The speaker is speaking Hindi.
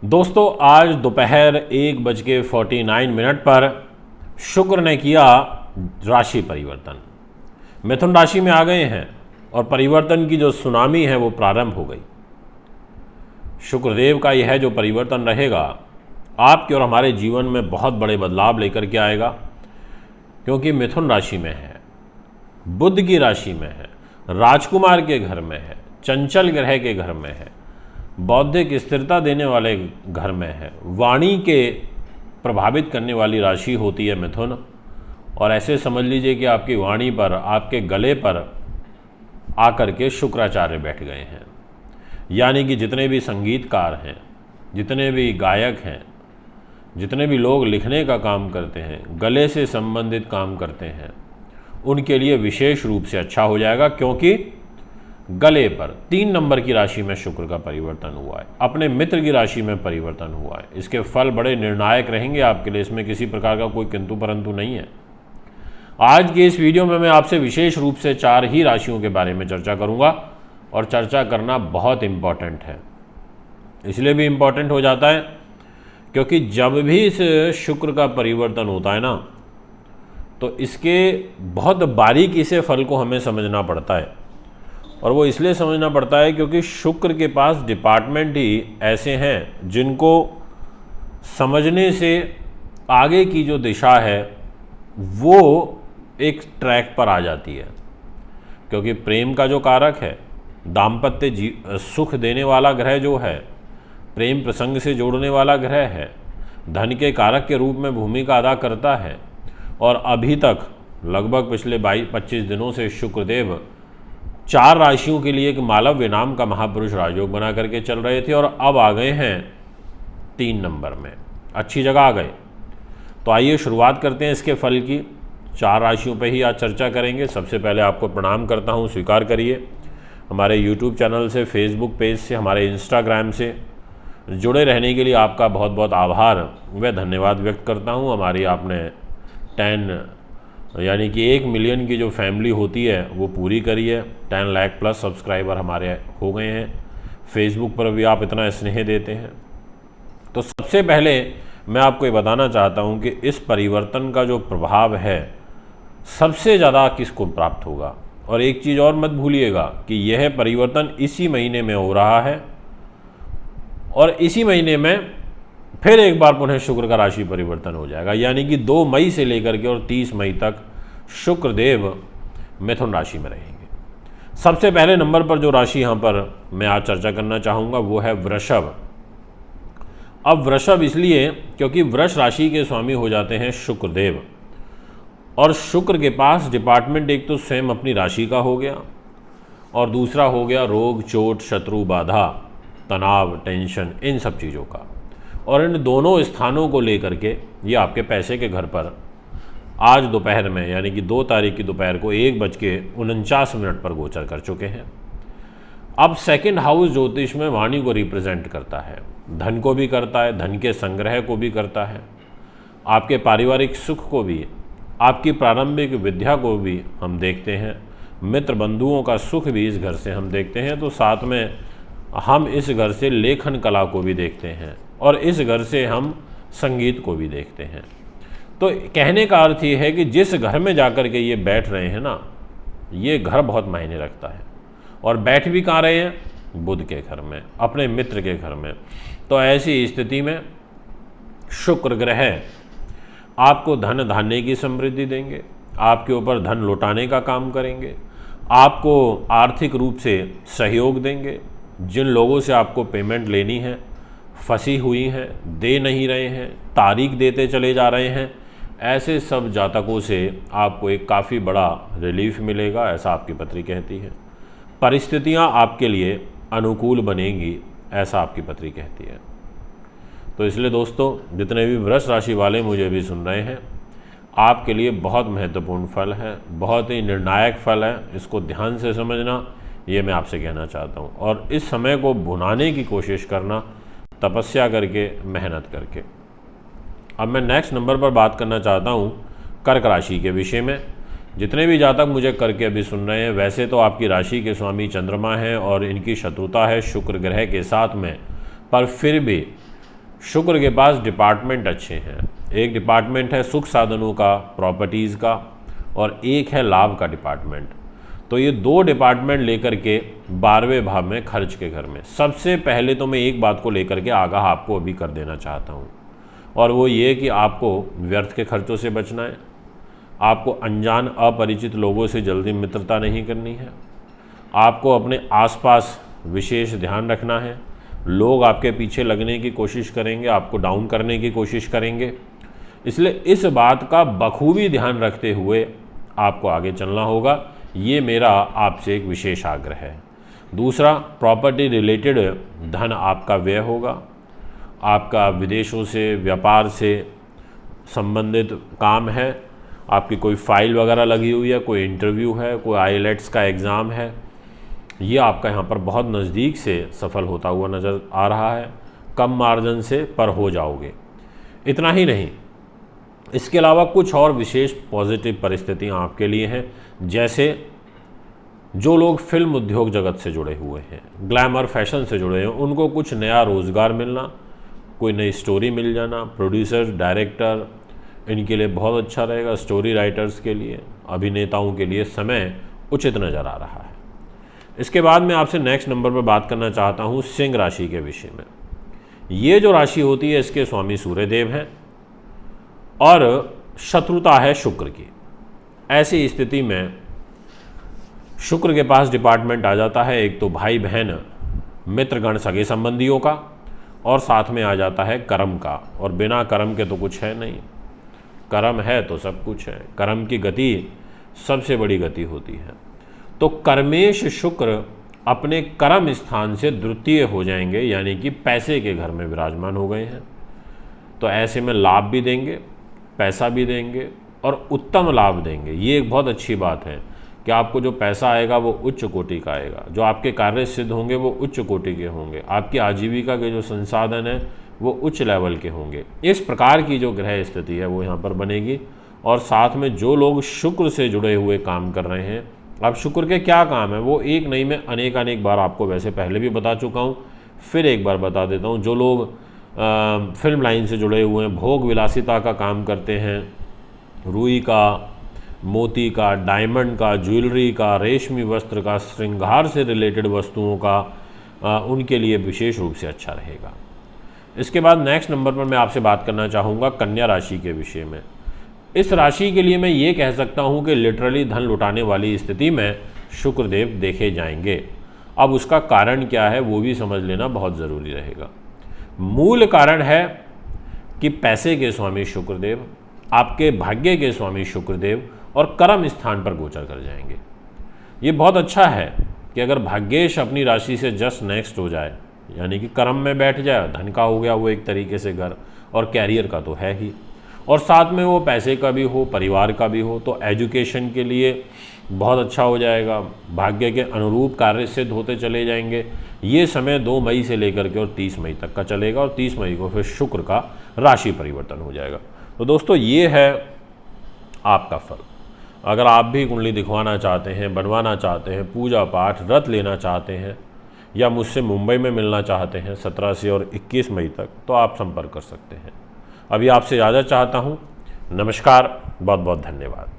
दोस्तों आज दोपहर 1:49 पर शुक्र ने किया राशि परिवर्तन, मिथुन राशि में आ गए हैं और परिवर्तन की जो सुनामी है वो प्रारंभ हो गई। शुक्रदेव का यह जो परिवर्तन रहेगा आपके और हमारे जीवन में बहुत बड़े बदलाव लेकर के आएगा, क्योंकि मिथुन राशि में है, बुध की राशि में है, राजकुमार के घर में है, चंचल ग्रह के घर में है, बौद्धिक स्थिरता देने वाले घर में है, वाणी के प्रभावित करने वाली राशि होती है मिथुन। और ऐसे समझ लीजिए कि आपकी वाणी पर, आपके गले पर आकर के शुक्राचार्य बैठ गए हैं। यानी कि जितने भी संगीतकार हैं, जितने भी गायक हैं, जितने भी लोग लिखने का काम करते हैं, गले से संबंधित काम करते हैं, उनके लिए विशेष रूप से अच्छा हो जाएगा, क्योंकि गले पर 3 नंबर की राशि में शुक्र का परिवर्तन हुआ है, अपने मित्र की राशि में परिवर्तन हुआ है। इसके फल बड़े निर्णायक रहेंगे आपके लिए, इसमें किसी प्रकार का कोई किंतु परंतु नहीं है। आज के इस वीडियो में मैं आपसे विशेष रूप से 4 ही राशियों के बारे में चर्चा करूंगा, और चर्चा करना बहुत इम्पॉर्टेंट है। इसलिए भी इम्पॉर्टेंट हो जाता है क्योंकि जब भी इस शुक्र का परिवर्तन होता है ना, तो इसके बहुत बारीकी से फल को हमें समझना पड़ता है। और वो इसलिए समझना पड़ता है क्योंकि शुक्र के पास डिपार्टमेंट ही ऐसे हैं जिनको समझने से आगे की जो दिशा है वो एक ट्रैक पर आ जाती है। क्योंकि प्रेम का जो कारक है, दाम्पत्य सुख देने वाला ग्रह जो है, प्रेम प्रसंग से जोड़ने वाला ग्रह है, धन के कारक के रूप में भूमिका अदा करता है। और अभी तक लगभग पिछले 22-25 दिनों से शुक्रदेव 4 राशियों के लिए एक मालव्य नाम का महापुरुष राजयोग बना करके चल रहे थे, और अब आ गए हैं 3 नंबर में, अच्छी जगह आ गए। तो आइए शुरुआत करते हैं इसके फल की। 4 राशियों पर ही आज चर्चा करेंगे। सबसे पहले आपको प्रणाम करता हूं, स्वीकार करिए हमारे YouTube चैनल से, Facebook पेज से, हमारे Instagram से जुड़े रहने के लिए आपका बहुत बहुत आभार व धन्यवाद व्यक्त करता हूं। हमारी आपने 10 यानी कि 1 मिलियन की जो फैमिली होती है वो पूरी करी है। 10 लाख प्लस सब्सक्राइबर हमारे हो गए हैं। फेसबुक पर भी आप इतना स्नेह देते हैं। तो सबसे पहले मैं आपको ये बताना चाहता हूं कि इस परिवर्तन का जो प्रभाव है सबसे ज़्यादा किसको प्राप्त होगा। और एक चीज़ और मत भूलिएगा कि यह परिवर्तन इसी महीने में हो रहा है, और इसी महीने में फिर एक बार पुनः शुक्र का राशि परिवर्तन हो जाएगा। यानी कि 2 मई से लेकर के और 30 मई तक शुक्रदेव मिथुन राशि में रहेंगे। सबसे पहले नंबर पर जो राशि यहाँ पर मैं आज चर्चा करना चाहूँगा वो है वृषभ। अब वृषभ इसलिए क्योंकि वृष राशि के स्वामी हो जाते हैं शुक्रदेव, और शुक्र के पास डिपार्टमेंट एक तो स्वयं अपनी राशि का हो गया, और दूसरा हो गया रोग, चोट, शत्रु, बाधा, तनाव, टेंशन, इन सब चीज़ों का। और इन दोनों स्थानों को लेकर के ये आपके पैसे के घर पर आज दोपहर में, यानी कि 2 तारीख की दोपहर को 1:49 पर गोचर कर चुके हैं। अब सेकंड हाउस ज्योतिष में वाणी को रिप्रेजेंट करता है, धन को भी करता है, धन के संग्रह को भी करता है, आपके पारिवारिक सुख को भी, आपकी प्रारंभिक विद्या को भी हम देखते हैं, मित्र बंधुओं का सुख भी इस घर से हम देखते हैं। तो साथ में हम इस घर से लेखन कला को भी देखते हैं, और इस घर से हम संगीत को भी देखते हैं। तो कहने का अर्थ ये है कि जिस घर में जाकर के ये बैठ रहे हैं ना, ये घर बहुत मायने रखता है। और बैठ भी कहाँ रहे हैं? बुध के घर में, अपने मित्र के घर में। तो ऐसी स्थिति में शुक्र ग्रह आपको धन धान्य की समृद्धि देंगे, आपके ऊपर धन लौटाने का काम करेंगे, आपको आर्थिक रूप से सहयोग देंगे। जिन लोगों से आपको पेमेंट लेनी है, फंसी हुई हैं, दे नहीं रहे हैं, तारीख देते चले जा रहे हैं, ऐसे सब जातकों से आपको एक काफ़ी बड़ा रिलीफ मिलेगा, ऐसा आपकी पत्री कहती है। परिस्थितियां आपके लिए अनुकूल बनेंगी, ऐसा आपकी पत्री कहती है। तो इसलिए दोस्तों, जितने भी वृष राशि वाले मुझे भी सुन रहे हैं, आपके लिए बहुत महत्वपूर्ण फल है, बहुत ही निर्णायक फल है। इसको ध्यान से समझना, ये मैं आपसे कहना चाहता हूँ। और इस समय को भुनाने की कोशिश करना, तपस्या करके, मेहनत करके। अब मैं नेक्स्ट नंबर पर बात करना चाहता हूँ कर्क राशि के विषय में। जितने भी जातक मुझे करके अभी सुन रहे हैं, वैसे तो आपकी राशि के स्वामी चंद्रमा है और इनकी शत्रुता है शुक्र ग्रह के साथ में, पर फिर भी शुक्र के पास डिपार्टमेंट अच्छे हैं। एक डिपार्टमेंट है सुख साधनों का, प्रॉपर्टीज़ का, और एक है लाभ का डिपार्टमेंट। तो ये दो डिपार्टमेंट लेकर के 12वें भाव में खर्च के घर में सबसे पहले तो मैं एक बात को लेकर के आगाह आपको अभी कर देना चाहता हूँ, और वो ये कि आपको व्यर्थ के खर्चों से बचना है। आपको अनजान अपरिचित लोगों से जल्दी मित्रता नहीं करनी है। आपको अपने आसपास विशेष ध्यान रखना है। लोग आपके पीछे लगने की कोशिश करेंगे, आपको डाउन करने की कोशिश करेंगे, इसलिए इस बात का बखूबी ध्यान रखते हुए आपको आगे चलना होगा। ये मेरा आपसे एक विशेष आग्रह है। दूसरा, प्रॉपर्टी रिलेटेड धन आपका व्यय होगा। आपका विदेशों से, व्यापार से संबंधित काम है, आपकी कोई फाइल वगैरह लगी हुई है, कोई इंटरव्यू है, कोई आईलेट्स का एग्ज़ाम है, ये आपका यहाँ पर बहुत नज़दीक से सफल होता हुआ नज़र आ रहा है। कम मार्जिन से पर हो जाओगे। इतना ही नहीं, इसके अलावा कुछ और विशेष पॉजिटिव परिस्थितियाँ आपके लिए हैं, जैसे जो लोग फिल्म उद्योग जगत से जुड़े हुए हैं, ग्लैमर फैशन से जुड़े हैं, उनको कुछ नया रोज़गार मिलना, कोई नई स्टोरी मिल जाना। प्रोड्यूसर, डायरेक्टर, इनके लिए बहुत अच्छा रहेगा। स्टोरी राइटर्स के लिए, अभिनेताओं के लिए समय उचित नज़र आ रहा है। इसके बाद मैं आपसे नेक्स्ट नंबर पर बात करना चाहता हूँ सिंह राशि के विषय में। ये जो राशि होती है इसके स्वामी सूर्यदेव हैं और शत्रुता है शुक्र की। ऐसी स्थिति में शुक्र के पास डिपार्टमेंट आ जाता है, एक तो भाई बहन, मित्रगण, सगे संबंधियों का, और साथ में आ जाता है कर्म का। और बिना कर्म के तो कुछ है नहीं, कर्म है तो सब कुछ है। कर्म की गति सबसे बड़ी गति होती है। तो कर्मेश शुक्र अपने कर्म स्थान से द्वितीय हो जाएंगे, यानी कि पैसे के घर में विराजमान हो गए हैं। तो ऐसे में लाभ भी देंगे, पैसा भी देंगे और उत्तम लाभ देंगे। ये एक बहुत अच्छी बात है कि आपको जो पैसा आएगा वो उच्च कोटि का आएगा, जो आपके कार्य सिद्ध होंगे वो उच्च कोटि के होंगे, आपकी आजीविका के जो संसाधन हैं वो उच्च लेवल के होंगे। इस प्रकार की जो ग्रह स्थिति है वो यहाँ पर बनेगी। और साथ में जो लोग शुक्र से जुड़े हुए काम कर रहे हैं, अब शुक्र के क्या काम है वो एक नहीं, मैं अनेक बार आपको वैसे पहले भी बता चुका हूँ, फिर एक बार बता देता हूँ। जो लोग फिल्म लाइन से जुड़े हुए हैं, भोग विलासिता का काम करते हैं, रुई का, मोती का, डायमंड का, ज्वेलरी का, रेशमी वस्त्र का, श्रृंगार से रिलेटेड वस्तुओं का, उनके लिए विशेष रूप से अच्छा रहेगा। इसके बाद नेक्स्ट नंबर पर मैं आपसे बात करना चाहूँगा कन्या राशि के विषय में। इस राशि के लिए मैं ये कह सकता हूँ कि लिटरली धन लुटाने वाली स्थिति में शुक्रदेव देखे जाएंगे। अब उसका कारण क्या है वो भी समझ लेना बहुत ज़रूरी रहेगा। मूल कारण है कि पैसे के स्वामी शुक्रदेव, आपके भाग्य के स्वामी शुक्रदेव और कर्म स्थान पर गोचर कर जाएंगे। ये बहुत अच्छा है कि अगर भाग्येश अपनी राशि से जस्ट नेक्स्ट हो जाए, यानी कि कर्म में बैठ जाए, धन का हो गया वो एक तरीके से घर, और कैरियर का तो है ही, और साथ में वो पैसे का भी हो, परिवार का भी हो, तो एजुकेशन के लिए बहुत अच्छा हो जाएगा। भाग्य के अनुरूप कार्य सिद्ध होते चले जाएंगे। ये समय 2 मई से लेकर के और 30 मई तक का चलेगा, और 30 मई को फिर शुक्र का राशि परिवर्तन हो जाएगा। तो दोस्तों ये है आपका फल। अगर आप भी कुंडली दिखवाना चाहते हैं, बनवाना चाहते हैं, पूजा पाठ, व्रत लेना चाहते हैं, या मुझसे मुंबई में मिलना चाहते हैं 17 से और 21 मई तक, तो आप संपर्क कर सकते हैं। अभी आपसे इजाज़त चाहता हूँ। नमस्कार, बहुत बहुत धन्यवाद।